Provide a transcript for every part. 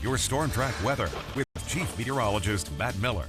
your Storm Track weather with Chief Meteorologist Matt Miller.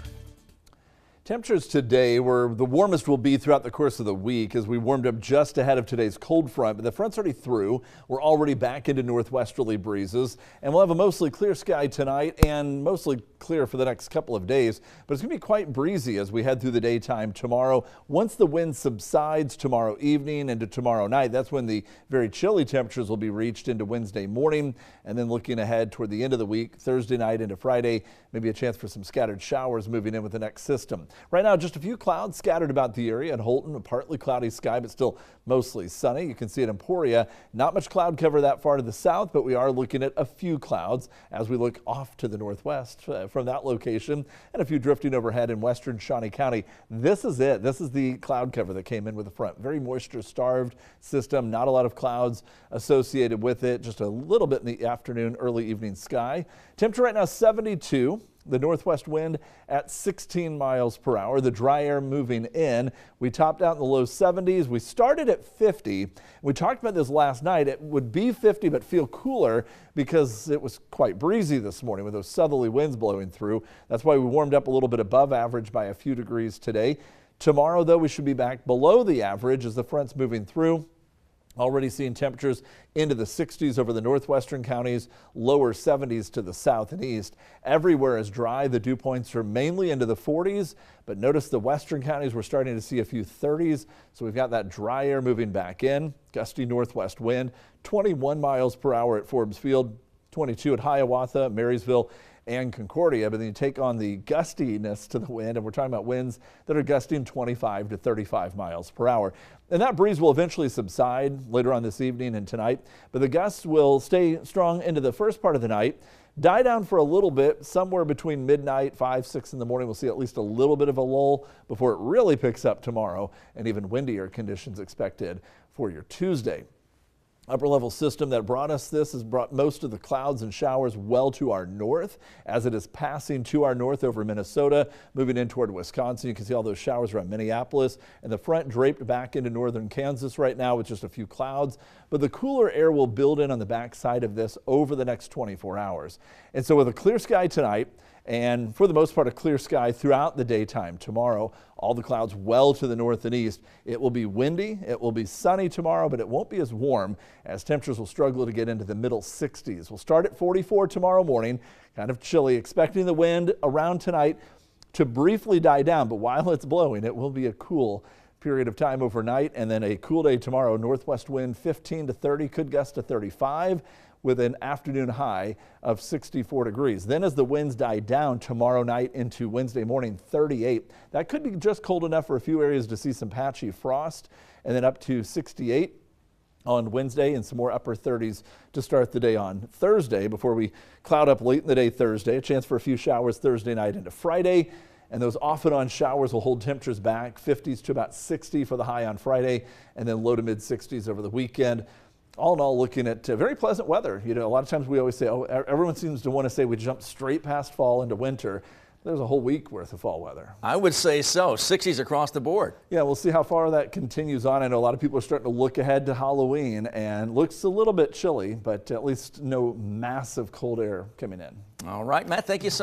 Temperatures today were the warmest will be throughout the course of the week as we warmed up just ahead of today's cold front. But the front's already through. We're already back into northwesterly breezes, and we'll have a mostly clear sky tonight and mostly clear for the next couple of days. But it's going to be quite breezy as we head through the daytime tomorrow. Once the wind subsides tomorrow evening into tomorrow night, that's when the very chilly temperatures will be reached into Wednesday morning. And then looking ahead toward the end of the week, Thursday night into Friday, maybe a chance for some scattered showers moving in with the next system. Right now, just a few clouds scattered about the area. At Holton, a partly cloudy sky, but still mostly sunny. You can see at Emporia, not much cloud cover that far to the south, but we are looking at a few clouds as we look off to the northwest from that location, and a few drifting overhead in western Shawnee County. This is it. This is the cloud cover that came in with the front. Very moisture-starved system. Not a lot of clouds associated with it. Just a little bit in the afternoon, early evening sky. Temperature right now 72. The northwest wind at 16 miles per hour. The dry air moving in. We topped out in the low 70s. We started at 50. We talked about this last night. It would be 50 but feel cooler because it was quite breezy this morning with those southerly winds blowing through. That's why we warmed up a little bit above average by a few degrees today. Tomorrow, though, we should be back below the average as the front's moving through. Already seeing temperatures into the 60s over the northwestern counties, lower 70s to the south and east. Everywhere is dry. The dew points are mainly into the 40s, but notice the western counties we're starting to see a few 30s. So we've got that dry air moving back in. Gusty northwest wind, 21 miles per hour at Forbes Field, 22 at Hiawatha, Marysville, and Concordia. But then you take on the gustiness to the wind, and we're talking about winds that are gusting 25 to 35 miles per hour. And that breeze will eventually subside later on this evening and tonight, but the gusts will stay strong into the first part of the night, die down for a little bit, somewhere between midnight, 5, 6 in the morning. We'll see at least a little bit of a lull before it really picks up tomorrow, and even windier conditions expected for your Tuesday. Upper level system that brought us this has brought most of the clouds and showers well to our north as it is passing to our north over Minnesota, moving in toward Wisconsin. You can see all those showers around Minneapolis, and the front draped back into northern Kansas right now with just a few clouds. But the cooler air will build in on the backside of this over the next 24 hours. And so with a clear sky tonight, and for the most part a clear sky throughout the daytime tomorrow, all the clouds well to the north and east. It will be windy, it will be sunny tomorrow, but it won't be as warm as temperatures will struggle to get into the middle 60s. We'll start at 44 tomorrow morning, kind of chilly, expecting the wind around tonight to briefly die down, but while it's blowing, it will be a cool period of time overnight, and then a cool day tomorrow. Northwest wind 15 to 30, could gust to 35 with an afternoon high of 64 degrees. Then as the winds die down tomorrow night into Wednesday morning, 38. That could be just cold enough for a few areas to see some patchy frost, and then up to 68 on Wednesday and some more upper 30s to start the day on Thursday before we cloud up late in the day Thursday. A chance for a few showers Thursday night into Friday. And those off and on showers will hold temperatures back, 50s to about 60 for the high on Friday, and then low to mid 60s over the weekend. All in all, looking at very pleasant weather. You know, a lot of times we always say, oh, everyone seems to want to say we jump straight past fall into winter. There's a whole week worth of fall weather. I would say so. 60s across the board. Yeah, we'll see how far that continues on. I know a lot of people are starting to look ahead to Halloween, and looks a little bit chilly, but at least no massive cold air coming in. All right, Matt, thank you so much.